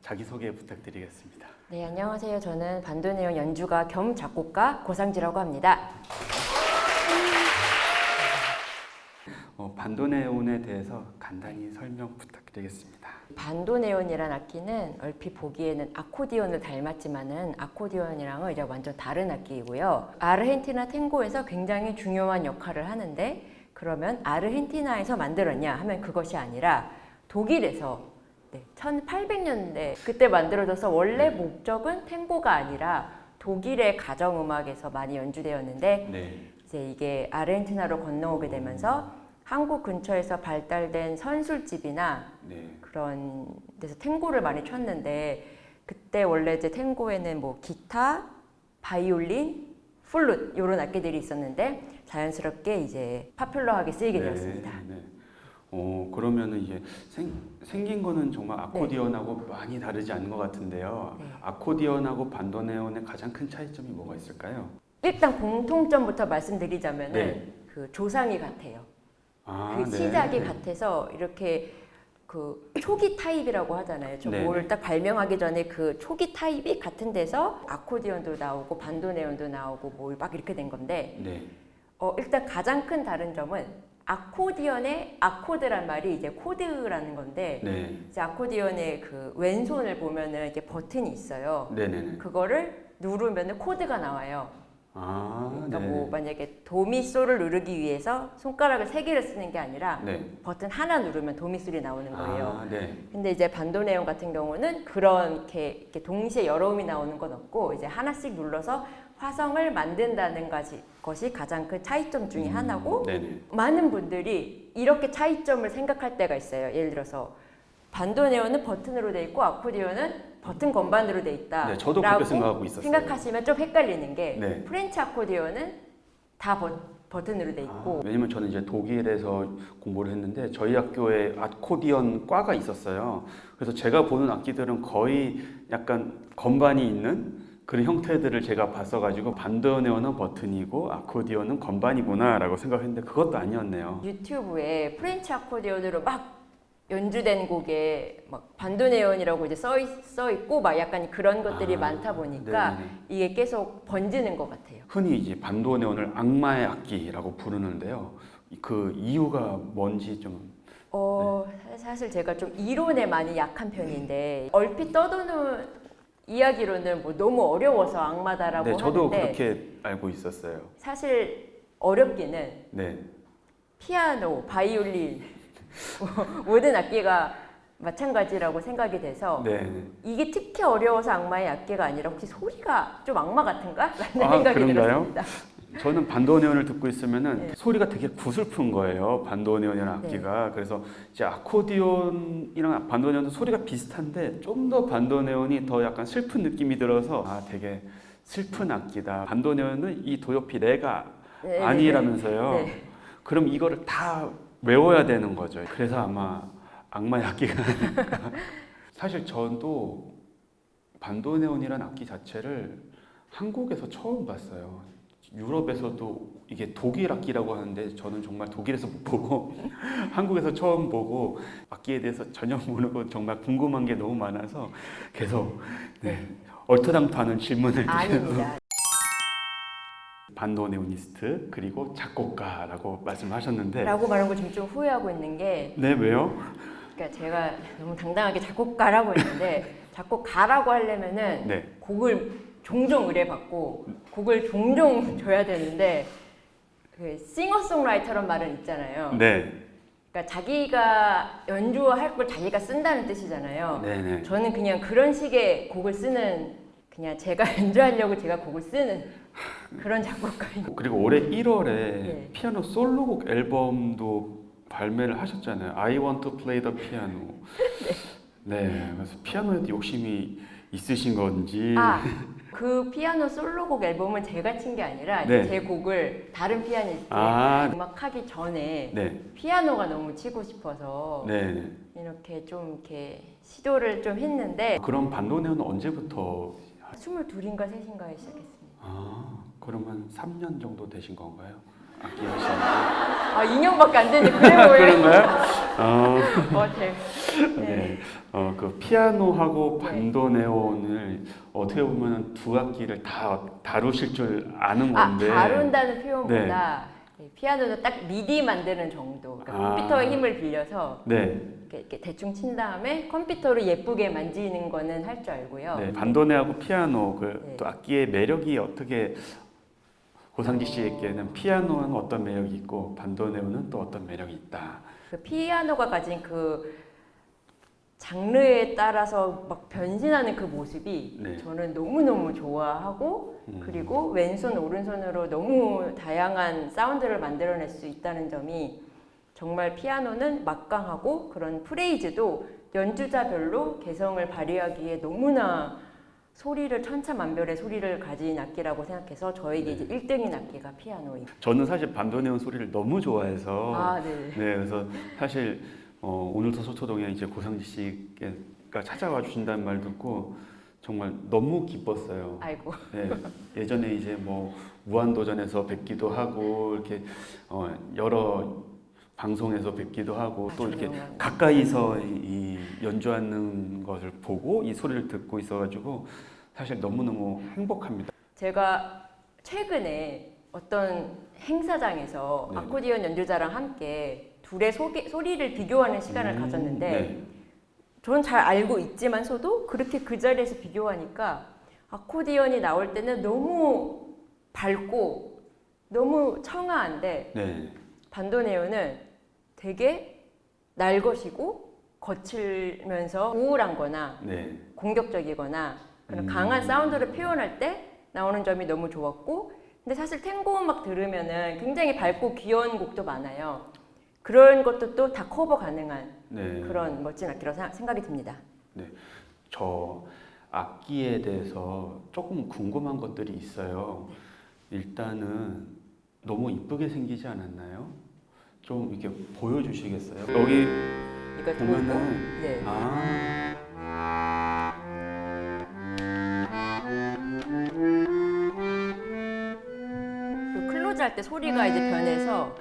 자기소개 부탁드리겠습니다. 네, 안녕하세요. 저는 반도네온 연주가 겸 작곡가 고상지라고 합니다. 반도네온에 대해서 간단히 설명 부탁드리겠습니다. 반도네온이란 악기는 얼핏 보기에는 아코디언을 닮았지만은 아코디언이랑은 이제 완전 다른 악기이고요. 아르헨티나 탱고에서 굉장히 중요한 역할을 하는데, 그러면 아르헨티나에서 만들었냐 하면 그것이 아니라 독일에서 1800년대 그때 만들어져서 원래 목적은 탱고가 아니라 독일의 가정음악에서 많이 연주되었는데 네. 이제 이게 아르헨티나로 건너오게 되면서 한국 근처에서 발달된 선술집이나 네. 그런 데서 탱고를 많이 췄는데, 그때 원래 이제 탱고에는 뭐 기타, 바이올린, 플룻 이런 악기들이 있었는데 자연스럽게 이제 파퓰러하게 쓰이게 되었습니다. 네. 그러면은 이제 생긴 거는 정말 아코디언하고 많이 다르지 않은 것 같은데요. 네. 아코디언하고 반도네온의 가장 큰 차이점이 뭐가 있을까요? 일단 공통점부터 말씀드리자면은 네. 그 조상이 같아요. 그 네. 시작이 같아서 이렇게 그 초기 타입이라고 하잖아요. 네. 뭘 딱 발명하기 전에 그 초기 타입이 같은 데서 아코디언도 나오고 반도네온도 나오고 뭐 막 이렇게 된 건데, 네. 일단 가장 큰 다른 점은 아코디언의 아코드란 말이 이제 코드라는 건데, 네. 이제 아코디언의 그 왼손을 보면은 이렇게 버튼이 있어요. 네네네. 그거를 누르면은 코드가 나와요. 그러니까 네. 뭐 만약에 도미솔을 누르기 위해서 손가락을 3개를 쓰는 게 아니라 네. 버튼 하나 누르면 도미솔이 나오는 거예요. 네. 근데 이제 반도네온 같은 경우는 그렇게 이렇게 동시에 여러 음이 나오는 건 없고, 이제 하나씩 눌러서 화성을 만든다는 것이 가장 큰 차이점 중에 하나고, 네네. 많은 분들이 이렇게 차이점을 생각할 때가 있어요. 예를 들어서 반도네온은 버튼으로 돼 있고 아코디언은 버튼 건반으로 돼 있다. 네, 저도 그렇게 생각하고 있었어요. 생각하시면 좀 헷갈리는 게, 네. 프렌치 아코디언은 다 버튼으로 돼 있고. 왜냐면 저는 이제 독일에서 공부를 했는데 저희 학교에 아코디언 과가 있었어요. 그래서 제가 보는 악기들은 거의 약간 건반이 있는 그런 형태들을 제가 봤어가지고 반도네온은 버튼이고 아코디언은 건반이구나라고 생각했는데 그것도 아니었네요. 유튜브에 프렌치 아코디언으로 막 연주된 곡에 막 반도네온이라고 이제 써 있고 막 약간 그런 것들이 많다 보니까 네네네. 이게 계속 번지는 것 같아요. 흔히 이제 반도네온을 악마의 악기라고 부르는데요. 그 이유가 뭔지 좀. 사실 제가 좀 이론에 많이 약한 편인데, 얼핏 떠도는 이야기로는 뭐 너무 어려워서 악마다라고 네, 저도 하는데, 그렇게 알고 있었어요. 사실 어렵기는 네. 피아노, 바이올린 모든 악기가 마찬가지라고 생각이 돼서 네. 이게 특히 어려워서 악마의 악기가 아니라 혹시 소리가 좀 악마 같은가? 라는 생각이 그런가요? 들었습니다. 저는 반도네온을 듣고 있으면은 네. 소리가 되게 구슬픈 거예요. 반도네온이라는 악기가. 그래서 이제 아코디언이랑 반도네온도 소리가 비슷한데 좀 더 반도네온이 더 약간 슬픈 느낌이 들어서 되게 슬픈 악기다. 반도네온은 이 도요피 레가 아니라면서요. 네. 그럼 이거를 다 외워야 되는 거죠. 그래서 아마 악마의 악기가 아닐까. 사실 저도 반도네온이라는 악기 자체를 한국에서 처음 봤어요. 유럽에서도 이게 독일 악기라고 하는데 저는 정말 독일에서 못 보고 한국에서 처음 보고 악기에 대해서 전혀 모르고 정말 궁금한 게 너무 많아서 계속 얼토당토하는 질문을 아닙니다. 반도네오니스트 그리고 작곡가라고 말씀하셨는데 라고 말한 거 지금 좀 후회하고 있는 게, 네, 왜요? 그러니까 제가 너무 당당하게 작곡가라고 했는데 작곡가라고 하려면은 네. 곡을 종종 의뢰받고 곡을 종종 줘야 되는데, 그 싱어송라이터란 말은 있잖아요. 네. 그러니까 자기가 연주할 걸 자기가 쓴다는 뜻이잖아요. 네네. 저는 그냥 그런 식의 곡을 쓰는, 그냥 제가 연주하려고 제가 곡을 쓰는 그런 작곡가입니다. 그리고 올해 1월에 네. 피아노 솔로곡 앨범도 발매를 하셨잖아요. I want to play the piano. 네. 그래서 피아노에도 욕심이 있으신 건지. 그 피아노 솔로곡 앨범은 제가 친 게 아니라 네. 제 곡을 다른 피아니스트 음악하기 전에 네. 피아노가 너무 치고 싶어서 네. 이렇게 좀 이렇게 시도를 좀 했는데, 그럼 반도네온은 언제부터? 22인가 3인가에 시작했습니다. 그러면 3년 정도 되신 건가요? 악기 하시는데. 아 2년밖에 안 됐는데 그래 보여요. 그런가요? 네. 그 피아노하고 네. 반도네온을 어떻게 보면 두 악기를 다 다루실 줄 아는 건데. 다룬다는 표현보다 피아노는 딱 미디 만드는 정도. 그러니까 컴퓨터의 힘을 빌려서 네. 이렇게 대충 친 다음에 컴퓨터로 예쁘게 만지는 거는 할 줄 알고요. 네. 반도네하고 피아노 네. 또 악기의 매력이 어떻게 고상지 씨에게는 피아노는 어떤 매력이 있고 반도네온은 또 어떤 매력이 있다. 그 피아노가 가진 그 장르에 따라서 막 변신하는 그 모습이 네. 저는 너무너무 좋아하고 그리고 왼손 오른손으로 너무 다양한 사운드를 만들어낼 수 있다는 점이 정말 피아노는 막강하고 그런 프레이즈도 연주자별로 개성을 발휘하기에 너무나 소리를 천차만별의 소리를 가진 악기라고 생각해서 저에게 이제 1등인 악기가 피아노입니다. 저는 사실 반도네온 소리를 너무 좋아해서 네. 네, 그래서 사실 오늘도 서초동에 이제 고상지 씨가 찾아와 주신다는 말 듣고 정말 너무 기뻤어요. 아이고. 네, 예전에 이제 뭐 무한도전에서 뵙기도 하고 이렇게 여러 방송에서 뵙기도 하고 또 이렇게 가까이서 이 연주하는 것을 보고 이 소리를 듣고 있어가지고 사실 너무너무 행복합니다. 제가 최근에 어떤 행사장에서 네. 아코디언 연주자랑 함께 둘의 소리를 비교하는 시간을 가졌는데 네. 저는 잘 알고 있지만서도 그렇게 그 자리에서 비교하니까 아코디언이 나올 때는 너무 밝고 너무 청아한데 네. 반도네온은 되게 날것이고 거칠면서 우울한 거나 네. 공격적이거나 그런 강한 사운드를 표현할 때 나오는 점이 너무 좋았고 근데 사실 탱고 음악 들으면은 굉장히 밝고 귀여운 곡도 많아요. 그런 것도 또 다 커버 가능한 네. 그런 멋진 악기라고 생각이 듭니다. 네. 저 악기에 대해서 조금 궁금한 것들이 있어요. 일단은 너무 이쁘게 생기지 않았나요? 좀 이렇게 보여주시겠어요? 여기 이걸 보면은 네. 그 클로즈 할 때 소리가 이제 변해서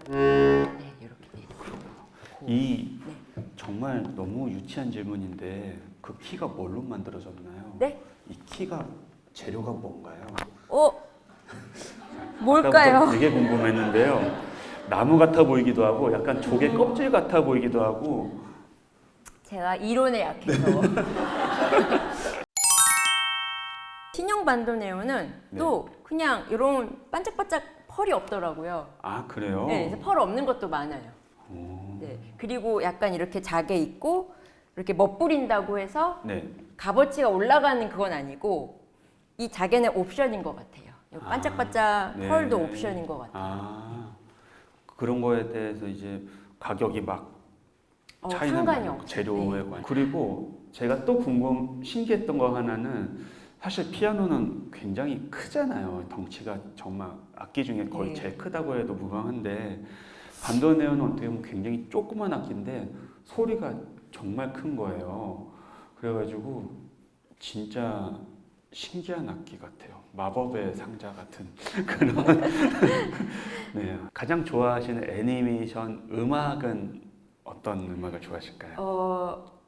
네, 이렇게 이 정말 너무 유치한 질문인데 그 키가 뭘로 만들어졌나요? 네? 이 키가 재료가 뭔가요? 뭘까요? 아까부터 되게 궁금했는데요. 나무 같아 보이기도 하고 약간 조개 껍질 같아 보이기도 하고 제가 이론에 약해서 신형 반도네온은 또 그냥 이런 반짝반짝 펄이 없더라고요. 아 그래요? 네, 그래서 펄 없는 것도 많아요. 네, 그리고 약간 이렇게 자개 있고 이렇게 멋부린다고 해서 네. 값어치가 올라가는 그건 아니고 이 자개는 옵션인 것 같아요. 이 반짝반짝 네. 펄도 옵션인 것 같아요. 그런 거에 대해서 이제 가격이 막 차이는 상관이 나요. 없죠. 재료에 네. 관해. 그리고 제가 또 신기했던 거 하나는 사실 피아노는 굉장히 크잖아요. 덩치가 정말 악기 중에 거의 네. 제일 크다고 해도 무방한데 반도네온은 어떻게 보면 굉장히 조그만 악기인데 소리가 정말 큰 거예요. 그래가지고 진짜 신기한 악기 같아요. 마법의 상자 같은 그런. 네. 가장 좋아하시는 애니메이션 음악은 어떤 음악을 좋아하실까요?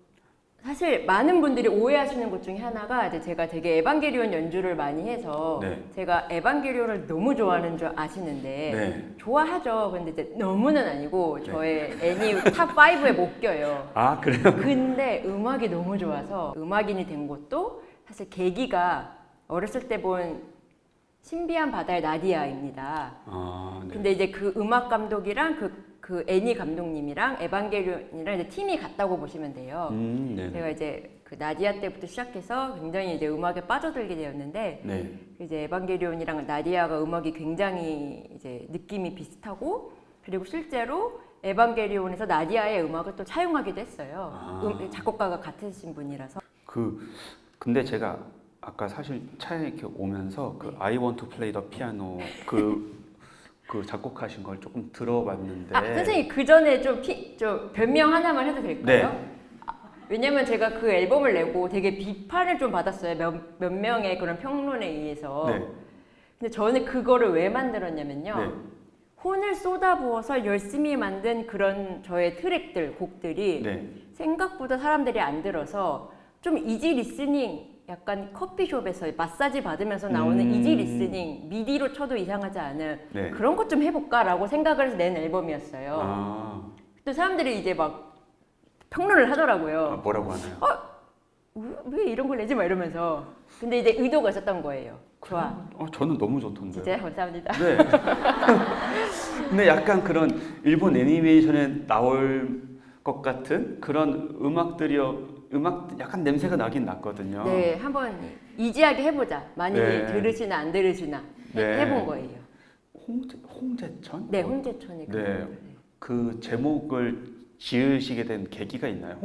사실 많은 분들이 오해하시는 것 중에 하나가 이제 제가 되게 에반게리온 연주를 많이 해서 네. 제가 에반게리온을 너무 좋아하는 줄 아시는데 네. 좋아하죠. 근데 이제 너무는 아니고 네. 저의 애니 탑 5에 못 껴요. 아 그래요? 근데 음악이 너무 좋아서 음악인이 된 것도 사실 계기가 어렸을 때 본 신비한 바다의 나디아입니다. 네. 근데 이제 그 음악 감독이랑 그 애니 감독님이랑 에반게리온이랑 이제 팀이 같다고 보시면 돼요. 네. 제가 이제 그 나디아 때부터 시작해서 굉장히 이제 음악에 빠져들게 되었는데 네. 이제 에반게리온이랑 나디아가 음악이 굉장히 이제 느낌이 비슷하고 그리고 실제로 에반게리온에서 나디아의 음악을 또 차용하기도 했어요. 작곡가가 같으신 분이라서. 근데 제가 아까 사실 차에 이렇게 오면서 그 I Want to Play the Piano 그 작곡하신 걸 조금 들어봤는데. 선생님 그 전에 좀 변명 하나만 해도 될까요? 네. 왜냐면 제가 그 앨범을 내고 되게 비판을 좀 받았어요. 몇 명의 그런 평론에 의해서. 네. 근데 저는 그거를 왜 만들었냐면요. 네. 혼을 쏟아부어서 열심히 만든 그런 저의 트랙들, 곡들이 네. 생각보다 사람들이 안 들어서 좀 이지 리스닝, 약간 커피숍에서 마사지 받으면서 나오는 이지 리스닝, 미디로 쳐도 이상하지 않은 네. 그런 것 좀 해볼까라고 생각을 해서 낸 앨범이었어요. 아, 또 사람들이 이제 막 평론을 하더라고요. 뭐라고 하나요? 왜 이런 걸 내지? 막 이러면서. 근데 이제 의도가 있었던 거예요. 좋아. 저는 너무 좋던데. 진짜요? 감사합니다. 네. 근데 약간 그런 일본 애니메이션에 나올 것 같은 그런 음악 약간 냄새가 나긴 났거든요. 네, 한번 이지하게 해보자. 많이 네. 들으시나 안 들으시나 네. 해본 거예요. 홍제천? 네, 홍제천이 네. 그 그 제목을 지으시게 된 계기가 있나요?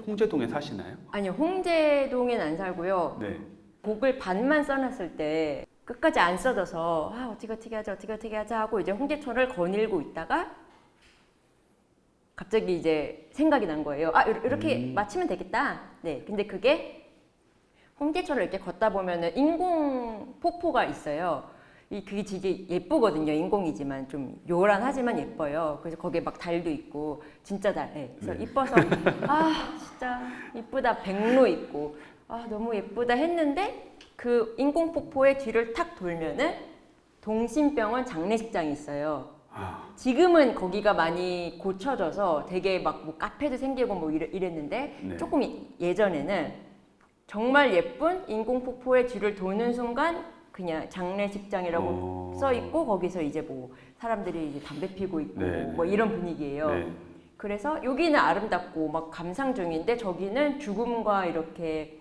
홍제동에 사시나요? 아니요, 홍제동엔 안 살고요. 네. 곡을 반만 써놨을 때 끝까지 안 써져서 어떻게 하자 하고 이제 홍제천을 거닐고 있다가 갑자기 이제 생각이 난 거예요. 이렇게 맞추면 되겠다. 네, 근데 그게 홍제천을 이렇게 걷다 보면은 인공 폭포가 있어요. 그게 되게 예쁘거든요. 인공이지만 좀 요란하지만 예뻐요. 그래서 거기에 막 달도 있고 진짜 달. 네. 그래서 네. 이뻐서 진짜 이쁘다. 백로 있고 너무 예쁘다 했는데 그 인공 폭포의 뒤를 탁 돌면은 동심병원 장례식장이 있어요. 지금은 거기가 많이 고쳐져서 되게 막 뭐 카페도 생기고 뭐 이랬는데 네. 조금 예전에는 정말 예쁜 인공 폭포의 뒤를 도는 순간 그냥 장례식장이라고 써 있고 거기서 이제 뭐 사람들이 이제 담배 피고 있고 네. 뭐 이런 분위기예요. 네. 그래서 여기는 아름답고 막 감상 중인데 저기는 죽음과 이렇게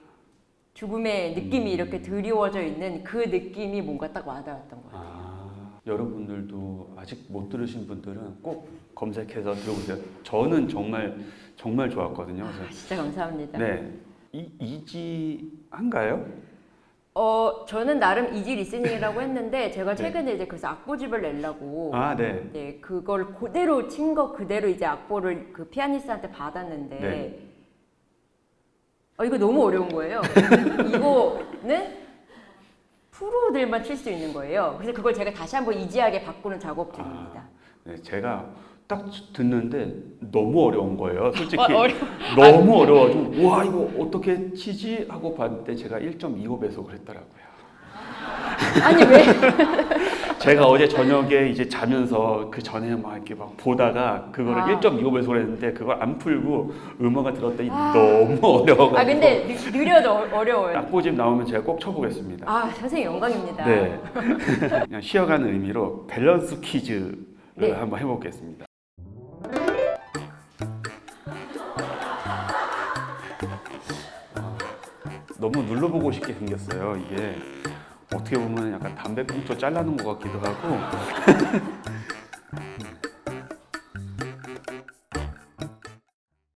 죽음의 느낌이 이렇게 드리워져 있는 그 느낌이 뭔가 딱 와닿았던 거예요. 여러분들도 아직 못 들으신 분들은 꼭 검색해서 들어보세요. 저는 정말 좋았거든요. 그래서 진짜 감사합니다. 네. 이지한가요? 저는 나름 이지 리스닝이라고 했는데 제가 네. 최근에 이제 그래서 악보집을 내려고 네. 네, 그걸 그대로 친 거 그대로 이제 악보를 그 피아니스트한테 받았는데 네. 이거 너무 어려운 거예요. 이거는 프로들만 칠 수 있는 거예요. 그래서 그걸 제가 다시 한번 이지하게 바꾸는 작업 중입니다. 네, 제가 딱 듣는데 너무 어려운 거예요. 솔직히 어려워. 너무 어려워가지고 와 이거 어떻게 치지 하고 봤는데 제가 1.25배속을 했더라고요. 아니 왜? 제가 어제 저녁에 이제 자면서 그 전에 막 이렇게 막 보다가 그거를 1.25배속을 했는데 그걸 안 풀고 음악을 들었더니 너무 어려워가지고. 근데 느려도 어려워요. 악보집 나오면 제가 꼭 쳐보겠습니다. 선생님 영광입니다. 네. 그냥 쉬어가는 의미로 밸런스 퀴즈를 네. 한번 해보겠습니다. 너무 눌러보고 싶게 생겼어요. 이게 어떻게 보면 약간 담배꽁초 잘라놓은 것 같기도 하고